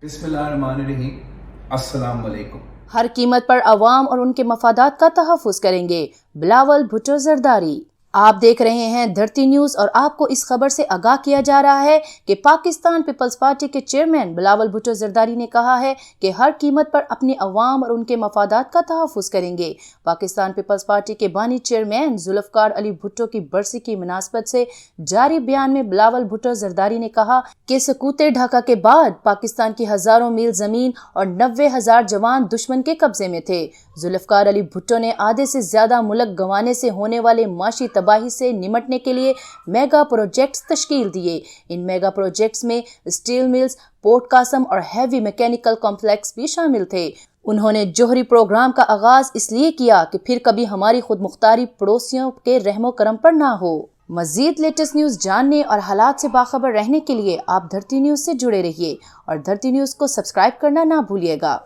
बिस्मिल्लाहिर्रहमानिर्रहीम। अस्सलाम वालेकुम। हर कीमत पर अवाम और उनके मफादात का तहफ़्फ़ुज़ करेंगे, बिलावल भुट्टो ज़रदारी। आप देख रहे हैं धरती न्यूज़ और आपको इस खबर से आगाह किया जा रहा है कि पाकिस्तान पीपल्स पार्टी के चेयरमैन बिलावल भुट्टो ज़रदारी ने कहा है कि हर कीमत पर अपने अवाम और उनके मफादात का तहफ़्फ़ुज़ करेंगे। पाकिस्तान पीपल्स पार्टी के बानी चेयरमैन जुल्फ़कार अली भुट्टो की बरसी की मुनासबत से जारी बयान में बिलावल भुट्टो ज़रदारी ने कहा कि सकूते ढाका के बाद पाकिस्तान की हज़ारों मील ज़मीन और 90,000 जवान दुश्मन के कब्जे में थे। जुल्फ़कार अली भुट्टो ने आधे से ज़्यादा मुल्क गंवाने से होने वाले माशी तबाही से निमटने के लिए मेगा प्रोजेक्ट्स तश्कील दिए। इन मेगा प्रोजेक्ट्स में स्टील मिल्स, पोर्ट कासम और हैवी मैकेनिकल कॉम्प्लेक्स भी शामिल थे। उन्होंने जोहरी प्रोग्राम का आगाज इसलिए किया कि फिर कभी हमारी खुद मुख्तारी पड़ोसियों के रहमो करम पर ना हो। मजीद लेटेस्ट न्यूज़ जानने और हालात से बाखबर रहने के लिए आप धरती न्यूज़ से जुड़े रहिए और धरती न्यूज़ को सब्सक्राइब करना ना भूलिएगा।